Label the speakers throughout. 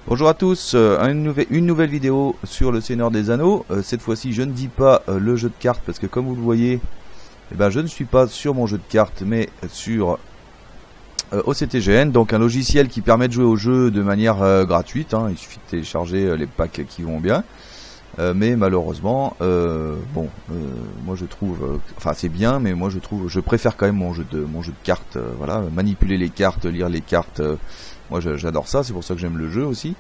Speaker 1: Bonjour à tous, une nouvelle vidéo sur le Seigneur des Anneaux. Cette fois-ci je ne dis pas le jeu de cartes parce que comme vous le voyez, je ne suis pas sur mon jeu de cartes mais sur OCTGN, donc un logiciel qui permet de jouer au jeu de manière gratuite, hein. Il suffit de télécharger les packs qui vont bien. Mais malheureusement, moi je trouve, enfin c'est bien, mais moi je préfère quand même mon jeu de cartes, voilà, manipuler les cartes, lire les cartes, moi j'adore ça, c'est pour ça que j'aime le jeu aussi.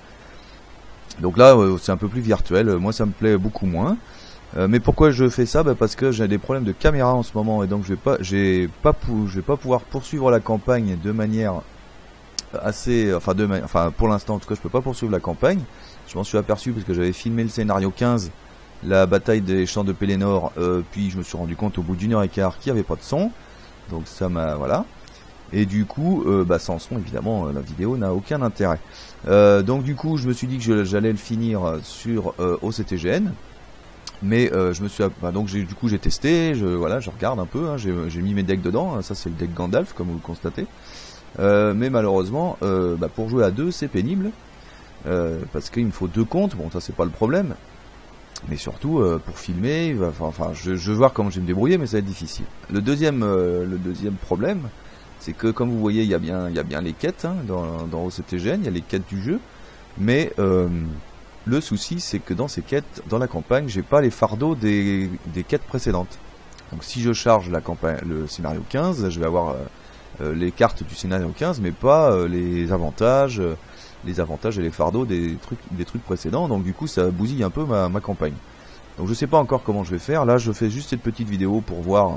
Speaker 1: Donc là c'est un peu plus virtuel, moi ça me plaît beaucoup moins. Mais pourquoi je fais ça? Parce que j'ai des problèmes de caméra en ce moment et donc je vais pas pouvoir poursuivre la campagne de manière assez, enfin pour l'instant en tout cas je peux pas poursuivre la campagne. Je m'en suis aperçu parce que j'avais filmé le scénario 15, la bataille des champs de Pelennor, puis je me suis rendu compte au bout d'1h15 qu'il n'y avait pas de son, donc ça m'a, voilà. Et du coup, sans son évidemment la vidéo n'a aucun intérêt. Donc du coup je me suis dit que j'allais le finir sur OCTGN, mais je me suis, donc du coup j'ai testé, je regarde un peu, hein, j'ai mis mes decks dedans, hein, ça c'est le deck Gandalf comme vous le constatez. Mais malheureusement, pour jouer à deux c'est pénible. Parce qu'il me faut deux comptes, bon ça c'est pas le problème, mais surtout pour filmer, je vais voir comment je vais me débrouiller, mais ça va être difficile. Le deuxième problème, c'est que comme vous voyez il y a bien les quêtes, hein, dans OCTGN, il y a les quêtes du jeu, mais le souci c'est que dans ces quêtes, dans la campagne, j'ai pas les fardeaux des quêtes précédentes. Donc si je charge la campagne, le scénario 15, je vais avoir les cartes du scénario 15, mais pas les avantages et les fardeaux des trucs précédents, donc du coup ça bousille un peu ma campagne. Donc je sais pas encore comment je vais faire, là je fais juste cette petite vidéo pour voir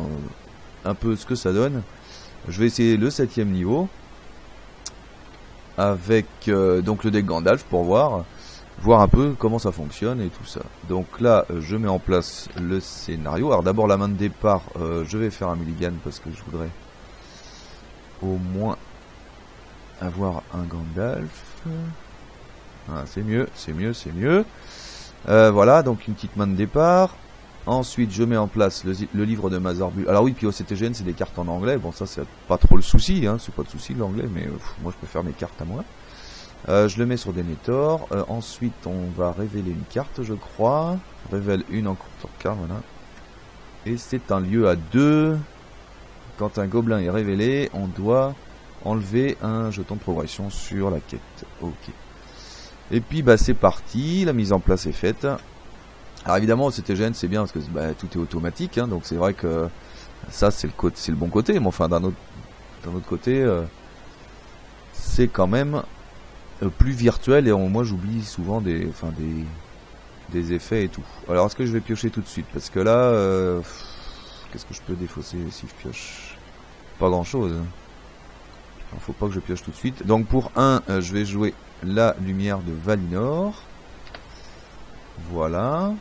Speaker 1: un peu ce que ça donne. Je vais essayer le 7ème niveau avec donc le deck Gandalf pour voir un peu comment ça fonctionne et tout ça. Donc là je mets en place le scénario. Alors d'abord la main de départ, je vais faire un mulligan parce que je voudrais au moins avoir un Gandalf. Ah, c'est mieux. Voilà, donc une petite main de départ. Ensuite, je mets en place le livre de Mazarbul. Alors oui, puis OCTGN, c'est des cartes en anglais. Bon, ça, c'est pas trop le souci, hein. C'est pas de souci l'anglais, mais moi, je préfère mes cartes à moi. Je le mets sur Denethor. Ensuite, on va révéler une carte, je crois. Révèle une en couleur carte, voilà. Et c'est un lieu à 2. Quand un gobelin est révélé, on doit enlever un jeton de progression sur la quête. Ok. Et puis c'est parti, la mise en place est faite. Alors évidemment OCTGN c'est bien parce que tout est automatique, hein, donc c'est vrai que ça c'est le bon côté, mais enfin d'un autre côté c'est quand même plus virtuel et moi j'oublie souvent des effets et tout. Alors est-ce que je vais piocher tout de suite? Parce que là qu'est-ce que je peux défausser si je pioche? Pas grand chose. Il faut pas que je pioche tout de suite. Donc pour 1, je vais jouer la lumière de Valinor. Voilà.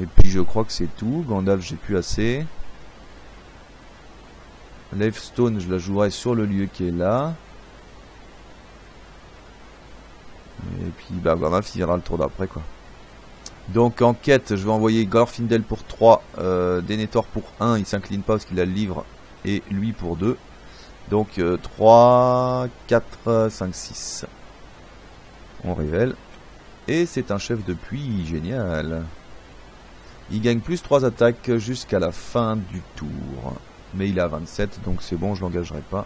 Speaker 1: Et puis je crois que c'est tout. Gandalf, j'ai plus assez. Levestone, je la jouerai sur le lieu qui est là. Et puis Gandalf, il viendra le tour d'après, quoi. Donc en quête, je vais envoyer Glorfindel pour 3, Denethor pour 1, il s'incline pas parce qu'il a le livre, et lui pour 2. Donc 3, 4, 5, 6. On révèle. Et c'est un chef de pluie génial. Il gagne plus 3 attaques jusqu'à la fin du tour. Mais il est à 27, donc c'est bon, je l'engagerai pas.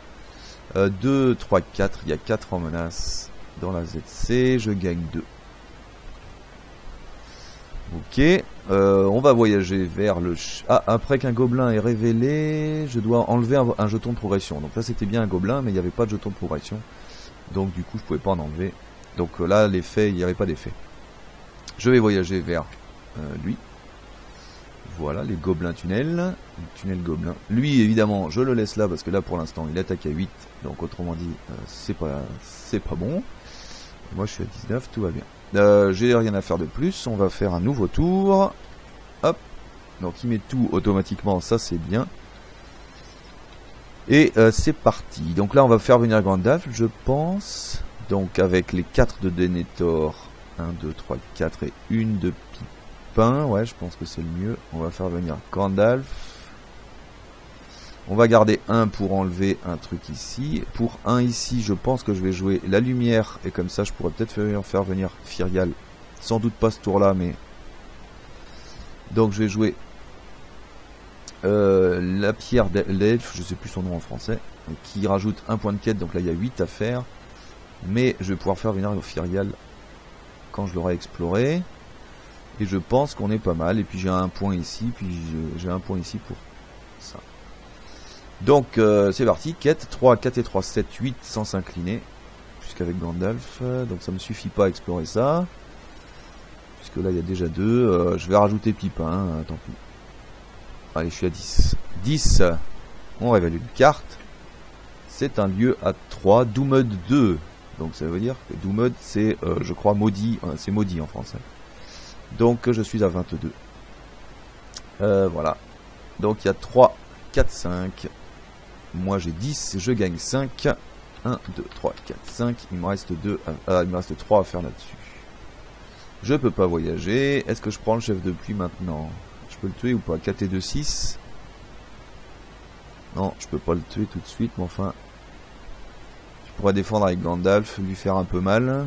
Speaker 1: 2, 3, 4, il y a 4 en menace dans la ZC, je gagne 2. Ok, on va voyager vers le... après qu'un gobelin est révélé, je dois enlever un jeton de progression. Donc là c'était bien un gobelin, mais il n'y avait pas de jeton de progression. Donc du coup je pouvais pas en enlever. Donc là l'effet, il n'y avait pas d'effet. Je vais voyager vers lui. Voilà, les gobelins tunnels. Tunnel gobelin. Lui évidemment je le laisse là parce que là pour l'instant il attaque à 8. Donc autrement dit c'est pas bon. Moi je suis à 19, tout va bien. J'ai rien à faire de plus, on va faire un nouveau tour. Hop, donc il met tout automatiquement, ça c'est bien. Et c'est parti. Donc là on va faire venir Gandalf, je pense. Donc avec les 4 de Denethor, 1, 2, 3, 4 et une de Pipin. Ouais, je pense que c'est le mieux. On va faire venir Gandalf. On va garder 1 pour enlever un truc ici. Pour 1 ici, je pense que je vais jouer la lumière. Et comme ça, je pourrais peut-être faire venir Fyrial. Sans doute pas ce tour-là, mais... Donc je vais jouer la pierre d'elfe, je sais plus son nom en français. Qui rajoute un point de quête, donc là il y a 8 à faire. Mais je vais pouvoir faire venir Fyrial quand je l'aurai exploré. Et je pense qu'on est pas mal. Et puis j'ai un point ici, puis j'ai un point ici pour ça. Donc c'est parti, quête 3, 4 et 3, 7, 8 sans s'incliner. Puisqu'avec Gandalf, donc ça me suffit pas à explorer ça. Puisque là il y a déjà 2, je vais rajouter Pipin, tant pis. Allez, je suis à 10. 10, on réévalue une carte. C'est un lieu à 3, Doomud 2. Donc ça veut dire que Doomud c'est, je crois, maudit, c'est maudit en français. Donc je suis à 22. Voilà. Donc il y a 3, 4, 5. Moi j'ai 10, je gagne 5. 1, 2, 3, 4, 5. Il me reste 2, il me reste 3 à faire là-dessus. Je peux pas voyager. Est-ce que je prends le chef de pluie maintenant? Je peux le tuer ou pas? 4 et 2, 6. Non, je peux pas le tuer tout de suite, mais enfin... Je pourrais défendre avec Gandalf, lui faire un peu mal.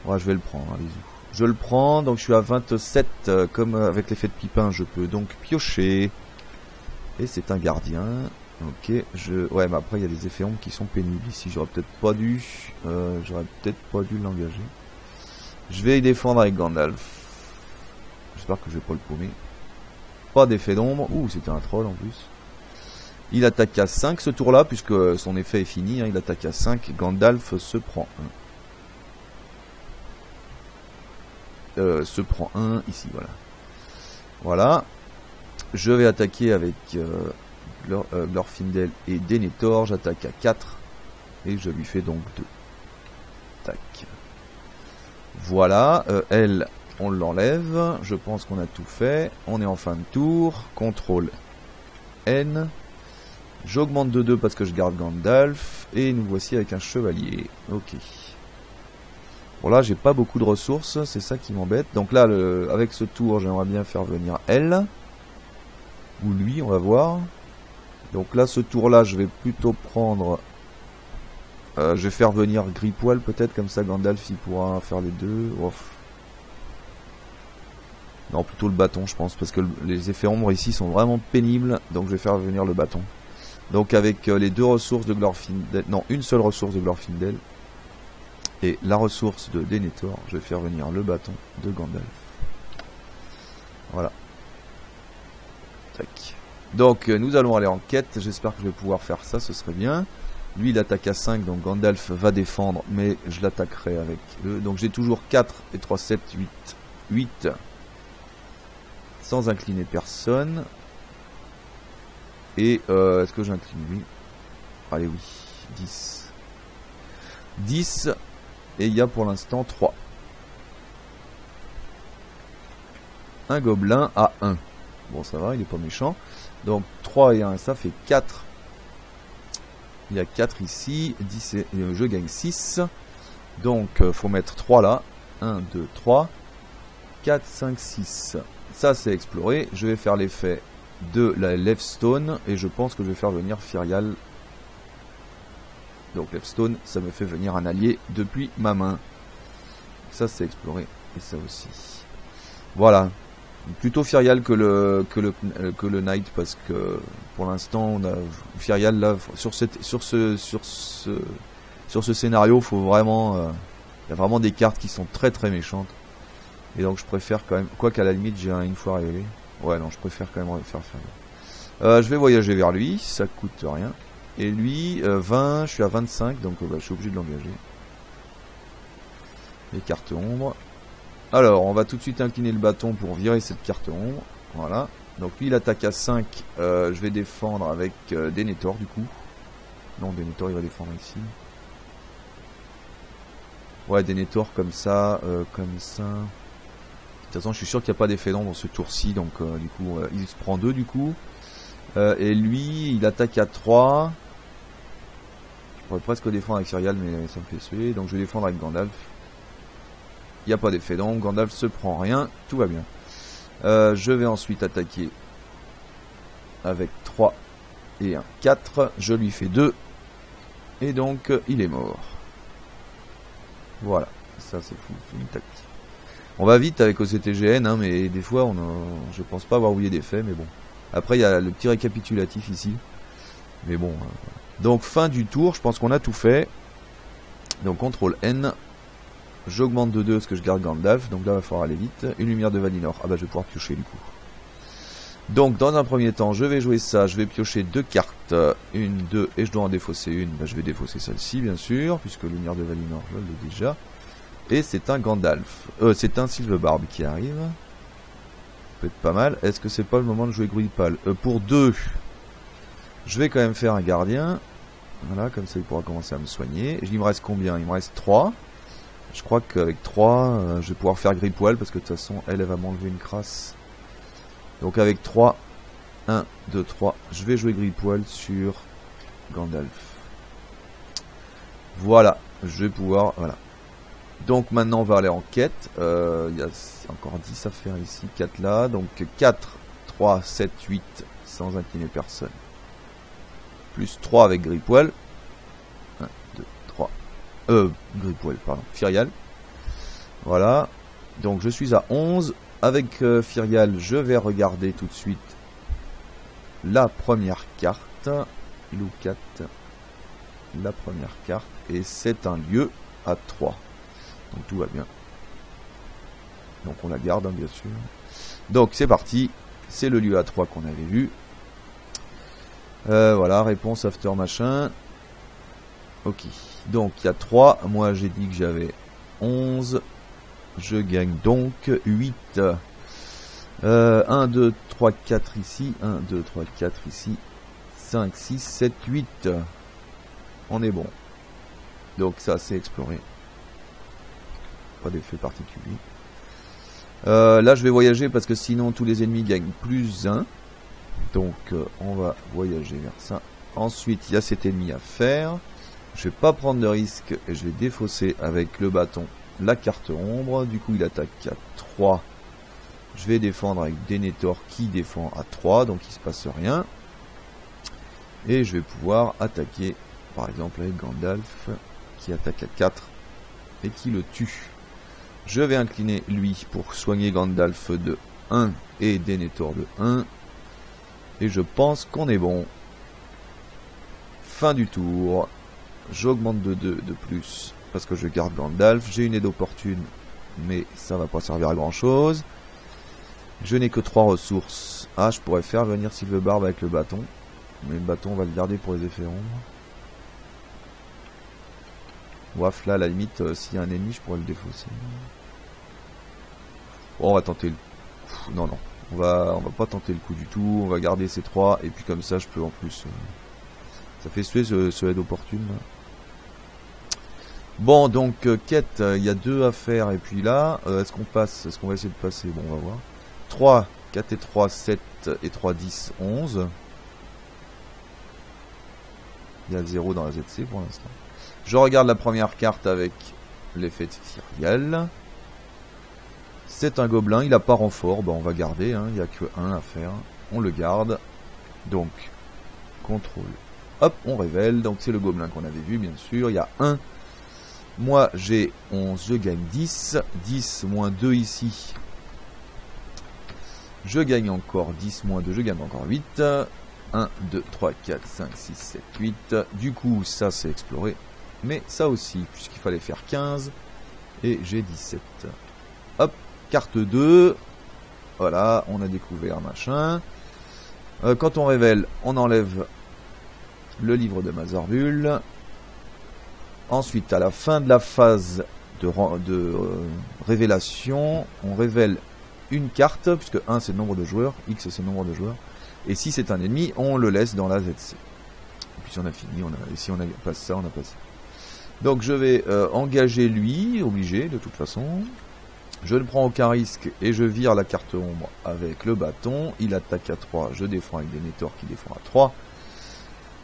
Speaker 1: Ouais, je vais le prendre, allez-y. Je le prends, donc je suis à 27, comme avec l'effet de Pipin, je peux donc piocher. Et c'est un gardien. Ok, ouais, mais après il y a des effets ombres qui sont pénibles ici. J'aurais peut-être pas dû l'engager. Je vais y défendre avec Gandalf. J'espère que je vais pas le paumer. Pas d'effet d'ombre. Ouh, c'était un troll en plus. Il attaque à 5 ce tour-là, puisque son effet est fini. Hein, il attaque à 5. Gandalf se prend 1. Se prend 1 ici, voilà. Voilà. Je vais attaquer avec Glorfindel et Denethor. J'attaque à 4. Et je lui fais donc 2. Tac. Voilà. Elle, on l'enlève. Je pense qu'on a tout fait. On est en fin de tour. Contrôle N. J'augmente de 2 parce que je garde Gandalf. Et nous voici avec un chevalier. Ok. Bon là j'ai pas beaucoup de ressources, c'est ça qui m'embête. Donc là avec ce tour j'aimerais bien faire venir elle. Ou lui, on va voir. Donc là ce tour là je vais plutôt prendre... je vais faire venir Gripoil peut-être, comme ça Gandalf il pourra faire les deux. Ouf. Non, plutôt le bâton je pense, parce que les effets ombres ici sont vraiment pénibles. Donc je vais faire venir le bâton. Donc avec les 2 ressources de Glorfindel, non, une seule ressource de Glorfindel et la ressource de Denethor, je vais faire venir le bâton de Gandalf. Voilà. Tac. Donc nous allons aller en quête, j'espère que je vais pouvoir faire ça, ce serait bien. Lui il attaque à 5, donc Gandalf va défendre, mais je l'attaquerai avec eux. Donc j'ai toujours 4 et 3, 7, 8. 8. Sans incliner personne. Et est-ce que j'incline lui? Allez oui, 10. 10. Et il y a pour l'instant 3. Un gobelin à 1. Bon ça va, il est pas méchant. Donc 3 et 1, ça fait 4. Il y a 4 ici. 10 et je gagne 6. Donc faut mettre 3 là. 1, 2, 3. 4, 5, 6. Ça c'est exploré. Je vais faire l'effet de la Levestone et je pense que je vais faire venir Fyrial. Donc Levestone, ça me fait venir un allié depuis ma main. Ça c'est exploré et ça aussi. Voilà. Plutôt Fyrial que le Knight, parce que pour l'instant on a Fyrial là sur ce scénario, faut vraiment il y a vraiment des cartes qui sont très très méchantes. Et donc je préfère quand même, quoi qu'à la limite j'ai une fois révélé. Ouais non, je préfère quand même faire Fyrial. Je vais voyager vers lui, ça coûte rien. Et lui 20, je suis à 25, donc je suis obligé de l'engager. Les cartes ombres. Alors, on va tout de suite incliner le bâton pour virer cette carte ombre. Voilà. Donc lui, il attaque à 5. Je vais défendre avec Denethor, du coup. Non, Denethor, il va défendre ici. Ouais, Denethor, comme ça, comme ça. De toute façon, je suis sûr qu'il n'y a pas d'effet d'ombre dans ce tour-ci. Donc, du coup, il se prend 2, du coup. Et lui, il attaque à 3. Je pourrais presque défendre avec Fyrial, mais ça me fait suer. Donc, je vais défendre avec Gandalf. Il n'y a pas d'effet d'ombre, Gandalf se prend rien, tout va bien. Je vais ensuite attaquer avec 3 et un 4. Je lui fais 2. Et donc, il est mort. Voilà. Ça, c'est fou. C'est une tactique. On va vite avec OCTGN, hein, mais des fois, je pense pas avoir oublié des faits, mais bon. Après, il y a le petit récapitulatif ici. Mais bon. Donc, fin du tour. Je pense qu'on a tout fait. Donc, CTRL N. J'augmente de 2 parce que je garde Gandalf. Donc là, il va falloir aller vite. Une lumière de Valinor. Ah bah, je vais pouvoir piocher du coup. Donc, dans un premier temps, je vais jouer ça. Je vais piocher 2 cartes. 1, 2. Et je dois en défausser une. Bah, je vais défausser celle-ci, bien sûr. Puisque lumière de Valinor, je l'ai déjà. Et c'est un Gandalf. C'est un Sylvebarb qui arrive. Peut être pas mal. Est-ce que c'est pas le moment de jouer Gruipal? Pour 2. Je vais quand même faire un gardien. Voilà, comme ça il pourra commencer à me soigner. Il me reste combien? Il me reste 3. Je crois qu'avec 3, je vais pouvoir faire Gripoil parce que de toute façon, elle va m'enlever une crasse. Donc avec 3, 1, 2, 3, je vais jouer Gripoil sur Gandalf. Voilà, je vais pouvoir... Voilà. Donc maintenant, on va aller en quête. Il y a encore 10 à faire ici, 4 là. Donc 4, 3, 7, 8, sans incliner personne. Plus 3 avec Gripoil. 1, 2, 3. Gripoil, pardon. Firial. Voilà. Donc je suis à 11. Avec Firial, je vais regarder tout de suite la première carte. Loukat. La première carte. Et c'est un lieu à 3. Donc tout va bien. Donc on la garde, hein, bien sûr. Donc c'est parti. C'est le lieu à 3 qu'on avait vu. Voilà, réponse after machin. Ok. Donc il y a 3. Moi j'ai dit que j'avais 11. Je gagne donc 8. 1, 2, 3, 4 ici. 1, 2, 3, 4 ici. 5, 6, 7, 8. On est bon. Donc ça c'est exploré. Pas d'effet particulier. Là je vais voyager parce que sinon tous les ennemis gagnent plus 1. Donc on va voyager vers ça. Ensuite il y a cet ennemi à faire. Je vais pas prendre de risque et je vais défausser avec le bâton la carte ombre. Du coup il attaque à 3. Je vais défendre avec Denethor qui défend à 3. Donc il se passe rien. Et je vais pouvoir attaquer par exemple avec Gandalf qui attaque à 4 et qui le tue. Je vais incliner lui pour soigner Gandalf de 1 et Denethor de 1. Et je pense qu'on est bon. Fin du tour. J'augmente de 2 de plus parce que je garde Gandalf. J'ai une aide opportune, mais ça va pas servir à grand chose. Je n'ai que 3 ressources. Ah, je pourrais faire venir Sylvebarb avec le bâton. Mais le bâton, on va le garder pour les effets ombres. Waf, là, à la limite, s'il y a un ennemi, je pourrais le défausser. Bon, on va tenter le... Non, non. On va pas tenter le coup du tout. On va garder ces 3. Et puis comme ça, je peux en plus... Ça fait suer ce aide opportune. Bon, donc, quête, il y a 2 à faire. Et puis là, est-ce qu'on passe? Est-ce qu'on va essayer de passer? Bon, on va voir. 3, 4 et 3, 7 et 3, 10, 11. Il y a 0 dans la ZC pour l'instant. Je regarde la première carte avec l'effet de Firial. C'est un gobelin, il n'a pas renfort. Bon, on va garder, hein, il n'y a que 1 à faire. On le garde. Donc, contrôle. Hop, on révèle. Donc, c'est le gobelin qu'on avait vu, bien sûr. Il y a 1. Moi, j'ai 11, je gagne 10. 10 moins 2 ici. Je gagne encore 10 moins 2, je gagne encore 8. 1, 2, 3, 4, 5, 6, 7, 8. Du coup, ça, c'est exploré. Mais ça aussi, puisqu'il fallait faire 15. Et j'ai 17. Hop, carte 2. Voilà, on a découvert machin. Quand on révèle, on enlève le livre de Mazarbul. Ensuite, à la fin de la phase de révélation, on révèle une carte, puisque 1 c'est le nombre de joueurs, X c'est le nombre de joueurs. Et si c'est un ennemi, on le laisse dans la ZC. Et puis si on a fini, et si on a passé ça, on a passé. Donc je vais engager lui, obligé de toute façon. Je ne prends aucun risque et je vire la carte ombre avec le bâton. Il attaque à 3, je défends avec Denethor qui défend à 3.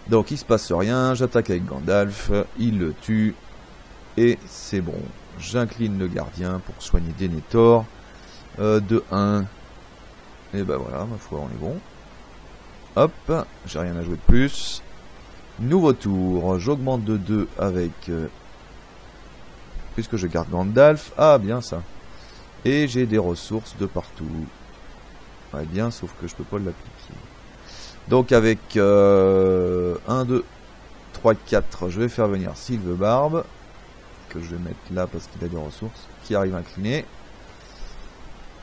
Speaker 1: Donc il se passe rien, j'attaque avec Gandalf, il le tue. Et c'est bon. J'incline le gardien pour soigner Denethor. De 1. Et ben voilà, ma foi, on est bon. Hop, j'ai rien à jouer de plus. Nouveau tour, j'augmente de 2 avec... puisque je garde Gandalf. Ah, bien ça. Et j'ai des ressources de partout. Ouais, bien, sauf que je peux pas l'appliquer. Donc avec 1, 2, 3, 4, je vais faire venir Sylvebarbe, que je vais mettre là parce qu'il a des ressources, qui arrive incliné.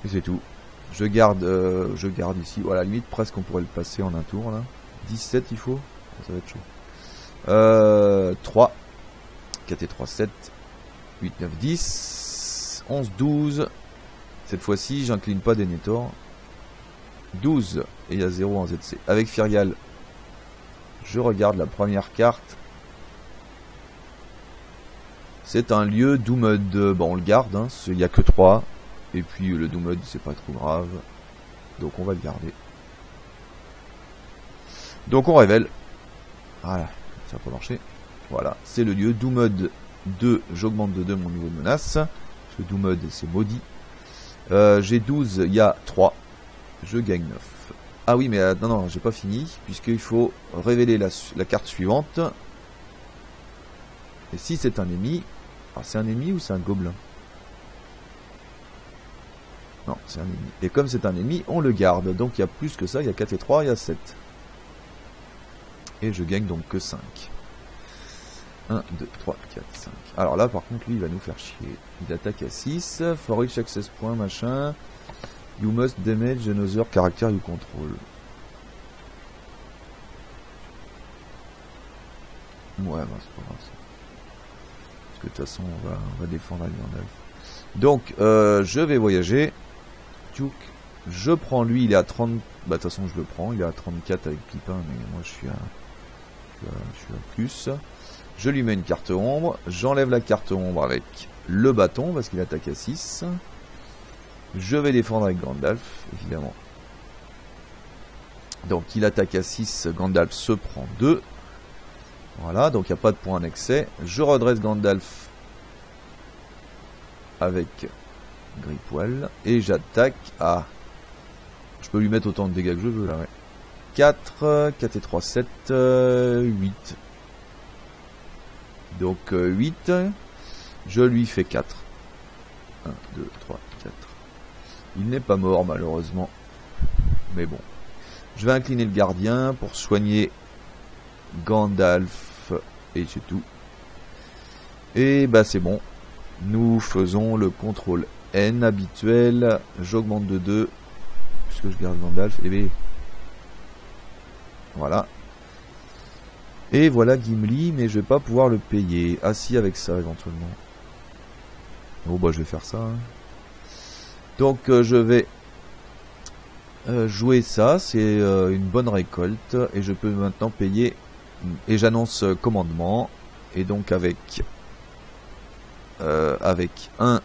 Speaker 1: Et c'est tout. Je garde ici. Voilà, limite presque on pourrait le passer en un tour là. 17 il faut. Ça va être chaud. 3. 4 et 3, 7. 8, 9, 10. 11, 12. Cette fois-ci, j'incline pas Denethor. 12. Et il y a 0 en ZC. Avec Firial, je regarde la première carte. C'est un lieu Doomud. Bon, on le garde. Hein, il n'y a que 3. Et puis le Doomud, c'est pas trop grave. Donc on va le garder. Donc on révèle. Voilà, ça n'a pas marché. Voilà, c'est le lieu Doomud 2. J'augmente de 2 mon niveau de menace. Parce que Doomud, c'est maudit. J'ai 12, il y a 3. Je gagne 9. Ah oui, mais non, j'ai pas fini. Puisqu'il faut révéler la carte suivante. Et si c'est un ennemi. Alors c'est un ennemi ou c'est un gobelin? Non, c'est un ennemi. Et comme c'est un ennemi, on le garde. Donc il y a plus que ça, il y a 4 et 3, il y a 7. Et je gagne donc que 5. 1, 2, 3, 4, 5. Alors là, par contre, lui, il va nous faire chier. Il attaque à 6. For each access point, machin. You must damage another character you control. Ouais, bah, c'est pas grave ça. Parce que de toute façon, on va défendre avec Gandalf. Donc, je vais voyager. Je prends lui, il est à 30. Bah, de toute façon, je le prends. Il est à 34 avec Pipin, mais moi, je suis à plus. Je lui mets une carte ombre. J'enlève la carte ombre avec le bâton, parce qu'il attaque à 6. Je vais défendre avec Gandalf, évidemment. Donc, il attaque à 6. Gandalf se prend 2. Voilà, donc il n'y a pas de point en excès. Je redresse Gandalf avec Gripoil. Et j'attaque à... Je peux lui mettre autant de dégâts que je veux là, ouais. 4, 4 et 3, 7, 8. Donc 8, je lui fais 4. 1, 2, 3, 4. Il n'est pas mort malheureusement. Mais bon. Je vais incliner le gardien pour soigner Gandalf. Et c'est tout. Et bah c'est bon. Nous faisons le contrôle N habituel. J'augmente de 2. Puisque je garde Gandalf. Et bien... Voilà. Et voilà Gimli, mais je vais pas pouvoir le payer. Ah si, avec ça éventuellement. Oh bah je vais faire ça. Hein. Donc je vais jouer ça. C'est une bonne récolte. Et je peux maintenant payer. Et j'annonce commandement. Et donc avec 1,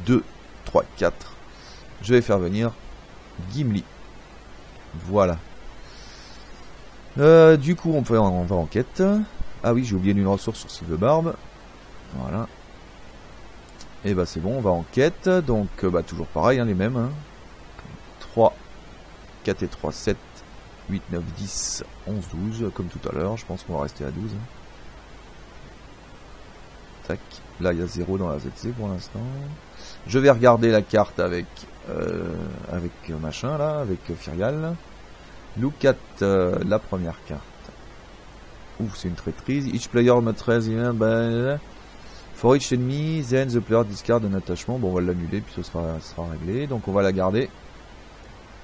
Speaker 1: 2, 3, 4. Je vais faire venir Gimli. Voilà. Du coup, on va en quête. Ah oui, j'ai oublié une ressource sur Sylvebarbe. Voilà. Et bah c'est bon, on va en quête. Donc, bah toujours pareil, hein, les mêmes. Hein. 3, 4 et 3, 7, 8, 9, 10, 11, 12. Comme tout à l'heure, je pense qu'on va rester à 12. Hein. Tac. Là, il y a 0 dans la ZC pour l'instant. Je vais regarder la carte avec machin, là, avec Firial. Look at la première carte. Ouf, c'est une traîtrise. Each player matters for each enemy, then the player discard un attachement. Bon, on va l'annuler, puis ce sera réglé. Donc on va la garder.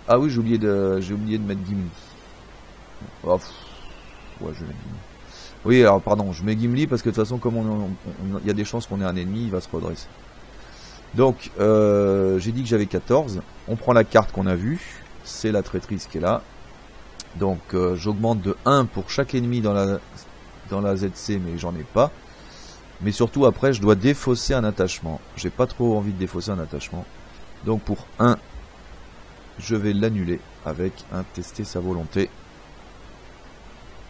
Speaker 1: Ah oui, j'ai oublié de mettre Gimli. Oh, ouais, je vais mettre Gimli. Oui, alors pardon, je mets Gimli parce que de toute façon, comme il y a des chances qu'on ait un ennemi, il va se redresser. Donc, j'ai dit que j'avais 14. On prend la carte qu'on a vue. C'est la traîtrise qui est là. Donc j'augmente de 1 pour chaque ennemi dans la ZC, mais j'en ai pas. Mais surtout après je dois défausser un attachement. J'ai pas trop envie de défausser un attachement. Donc pour 1, je vais l'annuler avec un tester sa volonté.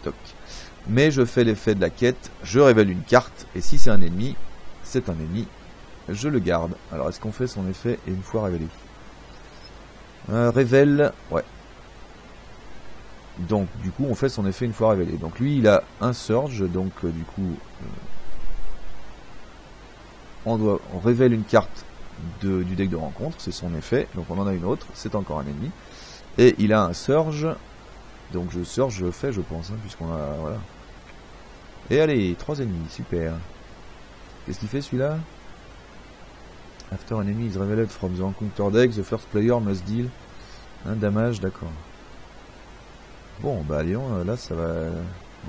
Speaker 1: Toc. Mais je fais l'effet de la quête, je révèle une carte, et si c'est un ennemi, c'est un ennemi. Je le garde. Alors est-ce qu'on fait son effet et une fois révélé révèle, ouais. Donc du coup on fait son effet une fois révélé. Donc lui il a un surge, donc du coup on révèle une carte du deck de rencontre, c'est son effet, donc on en a une autre, c'est encore un ennemi. Et il a un surge, donc je surge, je fais je pense, hein, puisqu'on a... voilà. Et allez, 3 ennemis, super. Qu'est-ce qu'il fait celui-là? After an enemy is revealed from the encounter deck, the first player must deal un damage, d'accord. Bon, bah Léon, là ça va...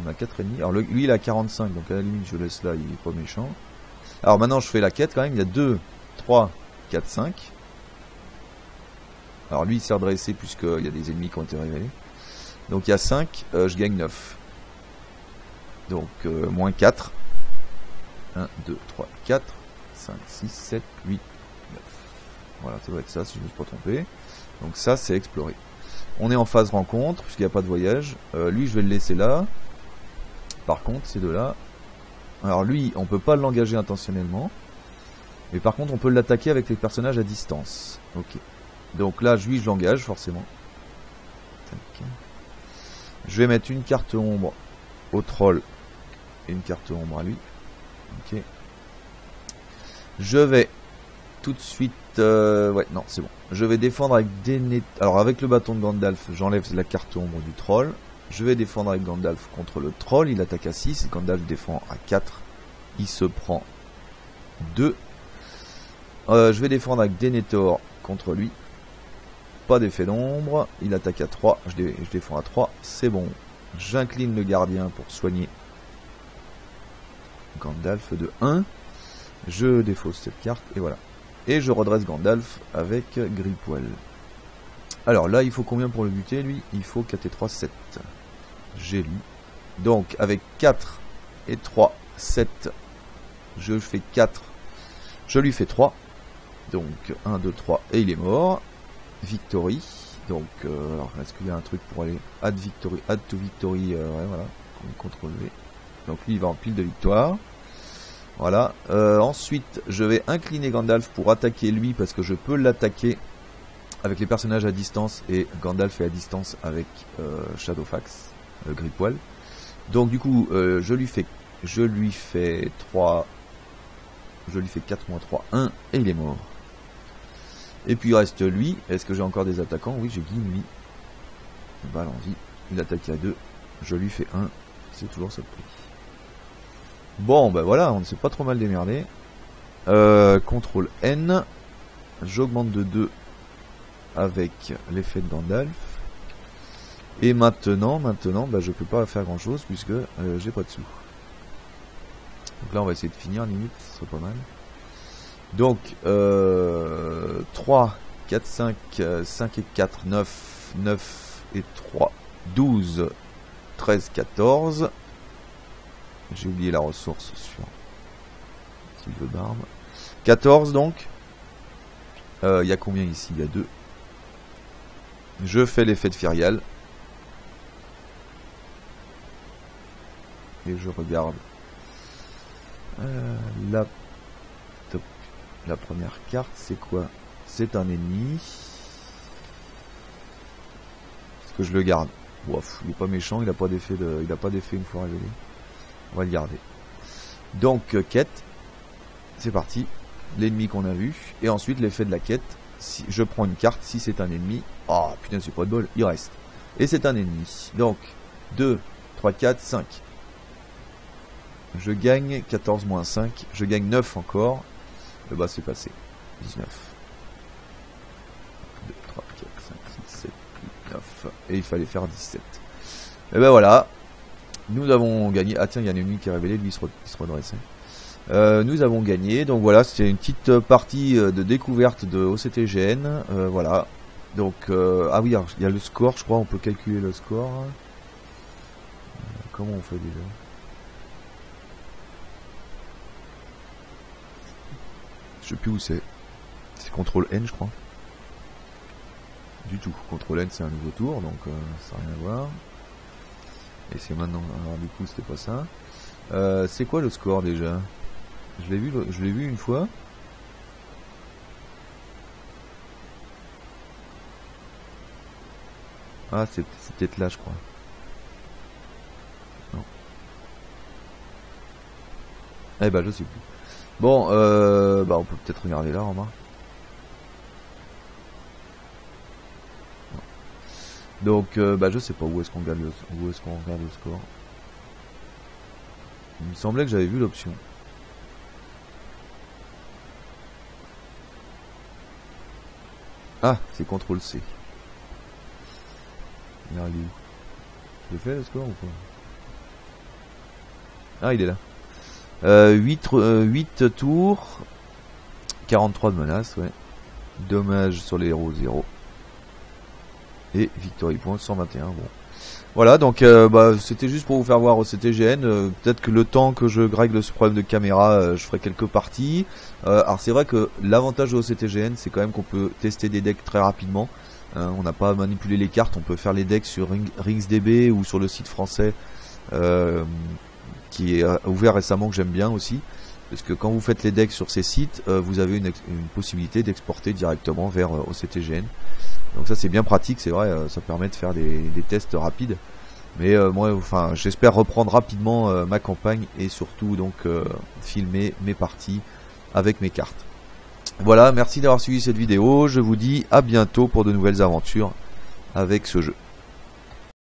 Speaker 1: On a 4 ennemis. Alors lui il a 45, donc à la limite je laisse là, il est pas méchant. Alors maintenant je fais la quête quand même, il y a 2, 3, 4, 5. Alors lui il s'est redressé puisqu'il y a des ennemis qui ont été révélés. Donc il y a 5, je gagne 9. Donc moins 4. 1, 2, 3, 4, 5, 6, 7, 8, 9. Voilà, ça doit être ça si je ne me suis pas trompé. Donc ça c'est exploré. On est en phase rencontre puisqu'il n'y a pas de voyage. Lui je vais le laisser là. Par contre ces deux-là... Alors lui on peut pas l'engager intentionnellement. Mais par contre on peut l'attaquer avec les personnages à distance. Ok. Donc là lui je l'engage forcément. Tac. Je vais mettre une carte ombre au troll et une carte ombre à lui. Ok. Je vais tout de suite... ouais, non, c'est bon. Je vais défendre avec Alors avec le bâton de Gandalf, j'enlève la carte ombre du troll. Je vais défendre avec Gandalf contre le troll. Il attaque à 6. Gandalf défend à 4. Il se prend 2. Je vais défendre avec Denethor contre lui. Pas d'effet d'ombre. Il attaque à 3. Je défends à 3. C'est bon. J'incline le gardien pour soigner Gandalf de 1. Je défausse cette carte et voilà. Et je redresse Gandalf avec Gripwell. Alors là il faut combien pour le buter lui? Il faut 4 et 3, 7. J'ai lu. Donc avec 4 et 3, 7. Je fais 4. Je lui fais 3. Donc 1, 2, 3 et il est mort. Victory. Donc alors est-ce qu'il y a un truc pour aller add victory, add to victory, ouais voilà. CTRL V. Donc lui il va en pile de victoire. Voilà. Ensuite, je vais incliner Gandalf pour attaquer lui parce que je peux l'attaquer avec les personnages à distance et Gandalf est à distance avec Shadowfax, Gripwell. Donc du coup, je lui fais 3, je lui fais 4 moins 3, 1 et il est mort. Et puis il reste lui. Est-ce que j'ai encore des attaquants? Oui, j'ai Gimli. Balle en vie. Il attaque à 2. Je lui fais 1. C'est toujours ça de prix. Bon, ben voilà, on ne s'est pas trop mal démerdé. CTRL N. J'augmente de 2 avec l'effet de Gandalf. Et maintenant, bah, je peux pas faire grand chose puisque j'ai pas de sous. Donc là, on va essayer de finir, limite, ce serait pas mal. Donc, 3, 4, 5, 5 et 4, 9, 9 et 3, 12, 13, 14. J'ai oublié la ressource sur Sylve Barbe. 14 donc. Il y a combien ici? Il y a 2. Je fais l'effet de Ferial. Et je regarde la première carte, c'est quoi? C'est un ennemi. Est-ce que je le garde? Ouf, il est pas méchant, il a pas d'effet une fois révélé. On va le garder. Donc quête, c'est parti. L'ennemi qu'on a vu. Et ensuite l'effet de la quête. Si je prends une carte, si c'est un ennemi. Oh putain, c'est pas de bol, il reste. Et c'est un ennemi. Donc 2, 3, 4, 5. Je gagne 14 moins 5. Je gagne 9 encore. Et bah c'est passé. 19. 2, 3, 4, 5, 6, 7, 8, 9. Et il fallait faire 17. Et ben voilà. Nous avons gagné. Ah tiens, il y a un ennemi qui est révélé, lui il se redressait. Nous avons gagné. Donc voilà, c'était une petite partie de découverte de OCTGN. Voilà. Donc, ah oui, il y a le score, je crois, on peut calculer le score. Comment on fait déjà? Je sais plus où c'est. C'est CTRL N, je crois. Du tout. CTRL N, c'est un nouveau tour, donc ça n'a rien à voir. Et c'est maintenant. Alors du coup, c'était pas ça. C'est quoi le score déjà? Je l'ai vu une fois. Ah, c'est peut-être là, je crois. Eh ben je sais plus. Bon, bah on peut peut-être regarder là, remarque. Donc bah je sais pas où est-ce qu'on regarde le score. Il me semblait que j'avais vu l'option. Ah, c'est CTRL C. Il est où? Je l'ai fait le score ou pas? Ah, il est là. 8 tours, 43 de menaces, ouais. Dommage sur les héros 0. Et victory point 121, bon. Voilà, donc bah, c'était juste pour vous faire voir au CTGN. Peut-être que le temps que je règle ce problème de caméra, je ferai quelques parties. Alors c'est vrai que l'avantage au CTGN, c'est quand même qu'on peut tester des decks très rapidement. On n'a pas à manipuler les cartes, on peut faire les decks sur RingsDB ou sur le site français qui est ouvert récemment, que j'aime bien aussi. Parce que quand vous faites les decks sur ces sites, vous avez une possibilité d'exporter directement vers OCTGN. Donc ça c'est bien pratique, c'est vrai, ça permet de faire des tests rapides. Mais moi, enfin, j'espère reprendre rapidement ma campagne et surtout donc filmer mes parties avec mes cartes. Voilà, merci d'avoir suivi cette vidéo. Je vous dis à bientôt pour de nouvelles aventures avec ce jeu.